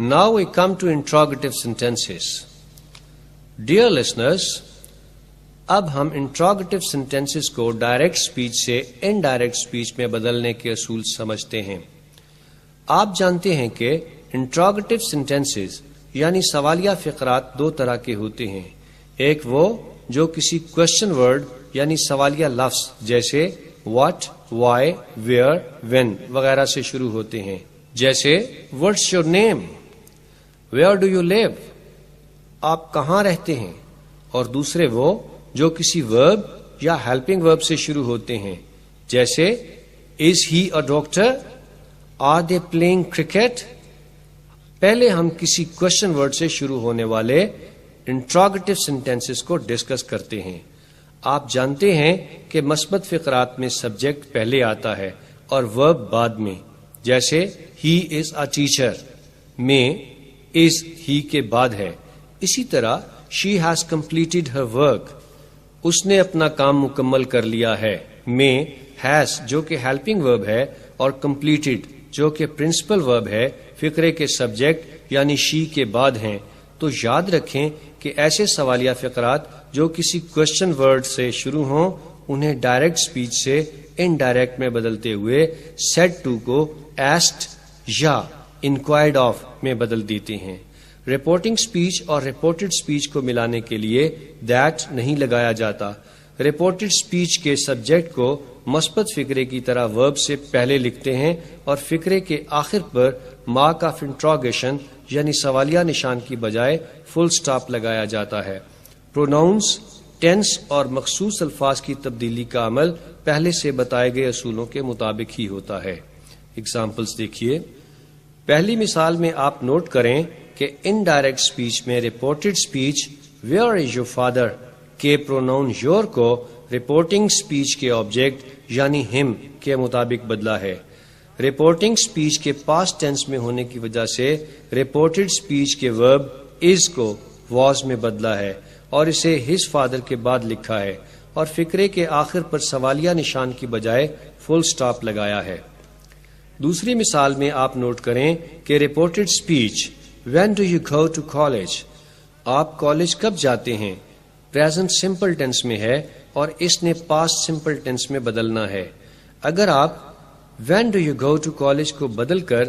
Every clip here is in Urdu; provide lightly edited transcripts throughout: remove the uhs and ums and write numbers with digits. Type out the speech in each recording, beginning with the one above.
Now we come to interrogative sentences. Dear listeners, اب ہم انٹروگیٹو سینٹینسز کو ڈائریکٹ اسپیچ سے انڈائریکٹ اسپیچ میں بدلنے کے اصول سمجھتے ہیں. آپ جانتے ہیں کہ انٹروگیٹو سینٹینسز یعنی سوالیہ فقرات دو طرح کے ہوتے ہیں. ایک وہ جو کسی کوشچن ورڈ یعنی سوالیہ لفظ جیسے واٹ، وائی، ویئر، وین وغیرہ سے شروع ہوتے ہیں، جیسے what's your name, where do you live, آپ کہاں رہتے ہیں. اور دوسرے وہ جو کسی ورب یا ہیلپنگ ورب سے شروع ہوتے ہیں، جیسے is he a doctor, are they playing cricket. پہلے ہم کسی کوشچن ورڈ سے شروع ہونے والے انٹروگیٹو سینٹینسز کو ڈسکس کرتے ہیں. آپ جانتے ہیں کہ مثبت فقرات میں سبجیکٹ پہلے آتا ہے اور ورب بعد میں، جیسے ہی از اے ٹیچر میں از ہی کے بعد ہے. اسی طرح she has completed her work, اس نے اپنا کام مکمل کر لیا ہے، میں ہیز جو کہ ہیلپنگ ورب ہے اور کمپلیٹڈ جو کہ پرنسپل ورب ہے فقرے کے سبجیکٹ یعنی شی کے بعد ہیں. تو یاد رکھیں کہ ایسے سوالیہ فقرات جو کسی کوشچن ورڈ سے شروع ہوں انہیں ڈائریکٹ سپیچ سے انڈائریکٹ میں بدلتے ہوئے سیڈ ٹو کو ایسکڈ یا انکوائرڈ آف میں بدل دیتے ہیں. رپورٹنگ سپیچ اور رپورٹڈ سپیچ کو ملانے کے لیے دیٹ نہیں لگایا جاتا. رپورٹڈ سپیچ کے سبجیکٹ کو مثبت فقرے کی طرح ورب سے پہلے لکھتے ہیں اور فقرے کے آخر پر مارک آف انٹروگیشن یعنی سوالیہ نشان کی بجائے فل سٹاپ لگایا جاتا ہے. پروناؤنس، ٹینس اور مخصوص الفاظ کی تبدیلی کا عمل پہلے سے بتائے گئے اصولوں کے مطابق ہی ہوتا ہے. اگزامپلس دیکھیے. پہلی مثال میں آپ نوٹ کریں کہ انڈائریکٹ سپیچ میں reported speech where is your father کے پروناؤن یور کو رپورٹنگ سپیچ کے آبجیکٹ یعنی ہم کے مطابق بدلا ہے. رپورٹنگ سپیچ کے پاسٹ ٹینس میں ہونے کی وجہ سے رپورٹڈ سپیچ کے ورب از کو واز میں بدلا ہے اور اسے ہز فادر کے بعد لکھا ہے اور فقرے کے آخر پر سوالیہ نشان کی بجائے فل سٹاپ لگایا ہے. دوسری مثال میں آپ نوٹ کریں کہ reported speech when do you go to college, آپ کالج کب جاتے ہیں، پریزنٹ سمپل ٹینس میں ہے اور اس نے پاسٹ سمپل ٹینس میں بدلنا ہے. اگر آپ when do you go to college کو بدل کر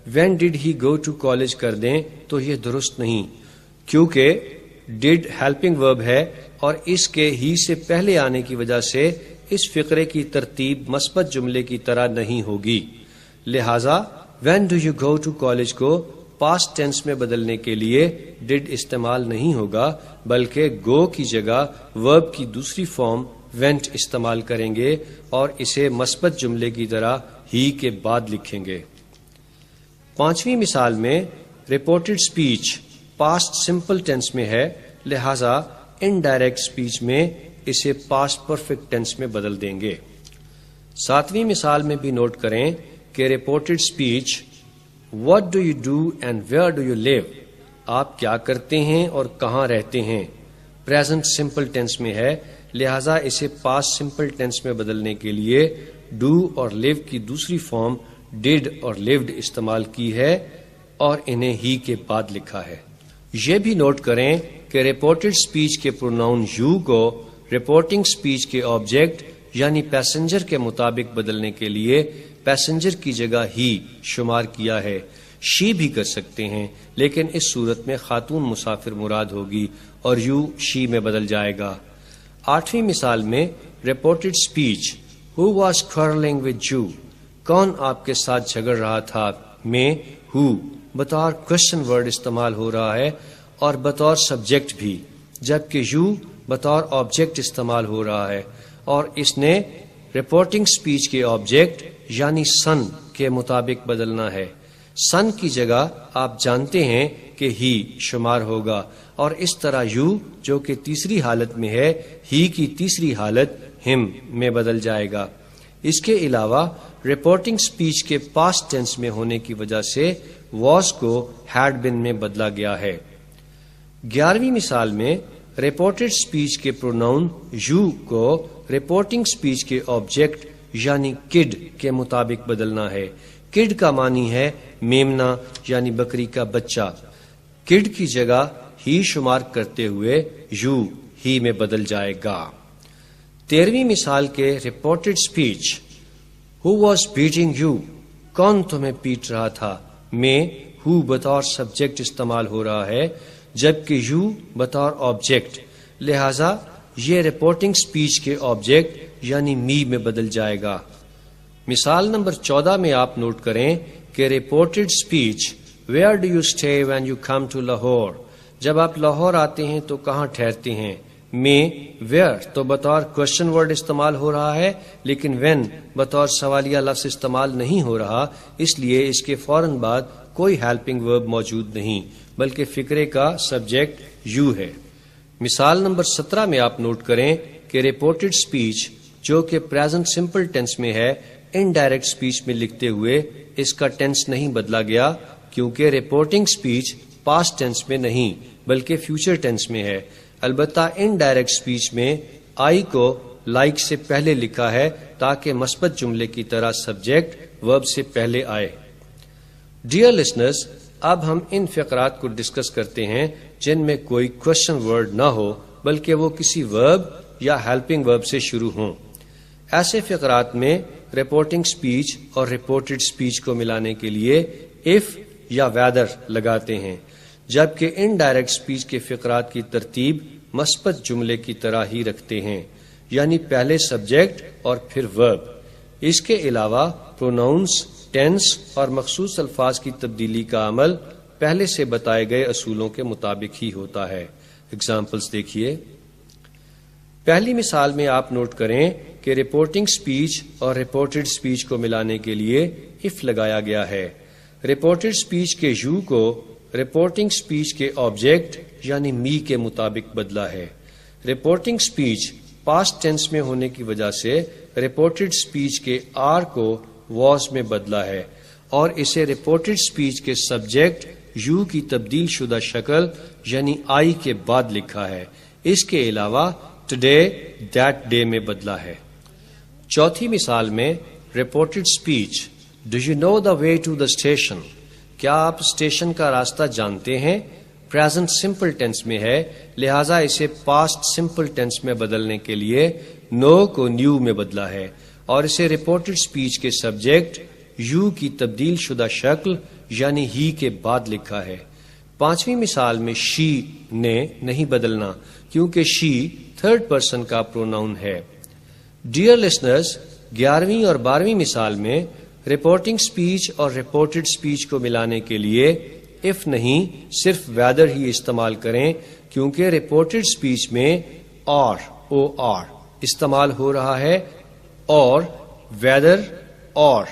when did he go to college کر دیں تو یہ درست نہیں، کیونکہ ڈڈ ہیلپنگ ورب ہے اور اس کے ہی سے پہلے آنے کی وجہ سے اس فقرے کی ترتیب مثبت جملے کی طرح نہیں ہوگی. لہذا when do you go to college کو پاسٹ ٹینس میں بدلنے کے لیے ڈڈ استعمال نہیں ہوگا بلکہ گو کی جگہ ورب کی دوسری فارم وینٹ استعمال کریں گے اور اسے مثبت جملے کی طرح ہی کے بعد لکھیں گے. پانچویں مثال میں reported speech past simple tense میں ہے، لہذا انڈائریکٹ سپیچ میں اسے پاسٹ پرفیکٹ ٹینس میں بدل دیں گے. ساتویں مثال میں بھی نوٹ کریں کہ reported speech What do you do and where do you live؟ آپ کیا کرتے ہیں اور کہاں رہتے ہیں پریزنٹ سمپل ٹینس میں ہے، لہذا اسے پاسٹ سمپل ٹینس میں بدلنے کے لیے ڈو اور لیو کی دوسری فارم ڈڈ اور لیوڈ استعمال کی ہے اور انہیں ہی کے بعد لکھا ہے. یہ بھی نوٹ کریں کہ رپورٹڈ سپیچ کے پروناؤن یو کو رپورٹنگ سپیچ کے آبجیکٹ یعنی پیسنجر کے مطابق بدلنے کے لیے پیسنجر کی جگہ ہی شمار کیا ہے. شی بھی کر سکتے ہیں لیکن اس صورت میں خاتون مسافر مراد ہوگی اور یو شی میں بدل جائے گا. آٹھویں مثال میں reported speech who was quarreling with you، کون آپ کے ساتھ جھگڑ رہا تھا میں ہو بطور کوشچن ورڈ استعمال ہو رہا ہے اور بطور سبجیکٹ بھی، جبکہ یو بطور آبجیکٹ استعمال ہو رہا ہے اور اس نے رپورٹنگ سپیچ کے آبجیکٹ یعنی سن کے مطابق بدلنا ہے. سن کی جگہ آپ جانتے ہیں کہ ہی شمار ہوگا اور اس طرح یو جو کہ تیسری حالت میں ہے ہی کی تیسری حالت ہم میں بدل جائے گا. اس کے علاوہ رپورٹنگ سپیچ کے پاسٹ ٹینس میں ہونے کی وجہ سے واز کو ہیڈ بین میں بدلا گیا ہے. 11ویں مثال میں رپورٹڈ سپیچ کے پروناؤن یو کو رپورٹنگ سپیچ کے آبجیکٹ یعنی کڈ کے مطابق بدلنا ہے، کڈ کا معنی ہے میمنا یعنی بکری کا بچہ. کڈ کی جگہ ہی شمار کرتے ہوئے یو ہی میں بدل جائے گا. 13ویں مثال کے reported speech who was batting you, کون تمہیں پیٹ رہا تھا، میں ہو بطور سبجیکٹ استعمال ہو رہا ہے جبکہ یو بطور آبجیکٹ، لہذا یہ رپورٹنگ اسپیچ کے آبجیکٹ یعنی می میں بدل جائے گا. مثال نمبر 14 میں آپ نوٹ کریں کہ reported speech where do you stay when you come to Lahore, جب آپ لاہور آتے ہیں تو کہاں ٹھہرتے ہیں. میں ویئر تو بطور کوشچن ورڈ استعمال ہو رہا ہے لیکن وین بطور سوالیہ لفظ استعمال نہیں ہو رہا، اس لیے اس کے فوراً بعد کوئی ہیلپنگ ورب موجود نہیں بلکہ فقرے کا سبجیکٹ یو ہے. مثال نمبر 17 میں آپ نوٹ کریں کہ رپورٹڈ اسپیچ جو کہ پریزنٹ سمپل ٹینس میں ہے انڈائریکٹ اسپیچ میں لکھتے ہوئے اس کا ٹینس نہیں بدلا گیا کیونکہ رپورٹنگ اسپیچ پاسٹ ٹینس میں نہیں بلکہ فیوچر ٹینس میں ہے. البتہ انڈائریکٹ اسپیچ میں آئی کو لائک سے پہلے لکھا ہے تاکہ مثبت جملے کی طرح سبجیکٹ ورب سے پہلے آئے. ڈیئر لسنرز، اب ہم ان فقرات کو ڈسکس کرتے ہیں جن میں کوئی کوشچن ورڈ نہ ہو بلکہ وہ کسی ورب یا ہیلپنگ ورب سے شروع ہوں. ایسے فقرات میں رپورٹنگ اسپیچ اور رپورٹڈ اسپیچ کو ملانے کے لیے اف یا ویدر لگاتے ہیں، جبکہ انڈائریکٹ اسپیچ کے فقرات کی ترتیب مثبت جملے کی طرح ہی رکھتے ہیں، یعنی پہلے سبجیکٹ اور پھر ورب. اس کے علاوہ پروناؤنس، ٹینس اور مخصوص الفاظ کی تبدیلی کا عمل پہلے سے بتائے گئے اصولوں کے مطابق ہی ہوتا ہے. اگزامپلس دیکھیے. پہلی مثال میں آپ نوٹ کریں کہ رپورٹنگ اسپیچ اور رپورٹڈ اسپیچ کو ملانے کے لیے اف لگایا گیا ہے. رپورٹڈ اسپیچ کے یو کو رپورٹنگ اسپیچ کے آبجیکٹ یعنی می کے مطابق بدلا ہے. رپورٹنگ اسپیچ پاسٹ ٹینس میں ہونے کی وجہ سے رپورٹڈ اسپیچ کے آر کو واز میں بدلا ہے اور اسے رپورٹڈ اسپیچ کے سبجیکٹ یو کی تبدیل شدہ شکل یعنی آئی کے بعد لکھا ہے. اس کے علاوہ ٹوڈے دیٹ ڈے میں بدلا ہے. چوتھی مثال میں reported speech do you know the way to the station, کیا آپ اسٹیشن کا راستہ جانتے ہیں، پریزنٹ سمپل ٹینس میں ہے لہذا اسے پاسٹ سمپل ٹینس میں بدلنے کے لیے نو کو نیو میں بدلا ہے اور اسے رپورٹڈ اسپیچ کے سبجیکٹ یو کی تبدیل شدہ شکل یعنی ہی کے بعد لکھا ہے. پانچویں مثال میں شی نے نہیں بدلنا کیونکہ شی تھرڈ پرسن کا پروناؤن ہے. ڈیئر لسنرز، 11ویں اور 12ویں مثال میں رپورٹنگ اسپیچ اور رپورٹڈ اسپیچ کو ملانے کے لیے اف نہیں صرف ویدر ہی استعمال کریں کیونکہ رپورٹڈ اسپیچ میں اور او آر استعمال ہو رہا ہے اور ویدر اور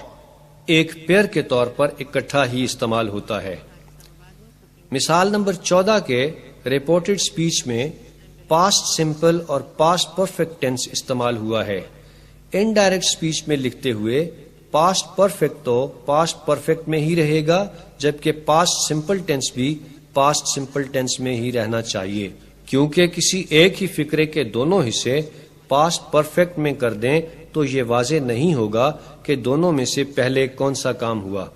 ایک پیئر کے طور پر اکٹھا ہی استعمال ہوتا ہے. مثال نمبر 14 کے رپورٹڈ اسپیچ میں پاسٹ سمپل اور پاسٹ پرفیکٹ ٹینس استعمال ہوا ہے. انڈائریکٹ اسپیچ میں لکھتے ہوئے پاسٹ پرفیکٹ تو پاسٹ پرفیکٹ میں ہی رہے گا جبکہ پاسٹ سمپل ٹینس بھی پاسٹ سمپل ٹینس میں ہی رہنا چاہیے. کیونکہ کسی ایک ہی فقرے کے دونوں حصے پاسٹ پرفیکٹ میں کر دیں تو یہ واضح نہیں ہوگا کہ دونوں میں سے پہلے کون سا کام ہوا.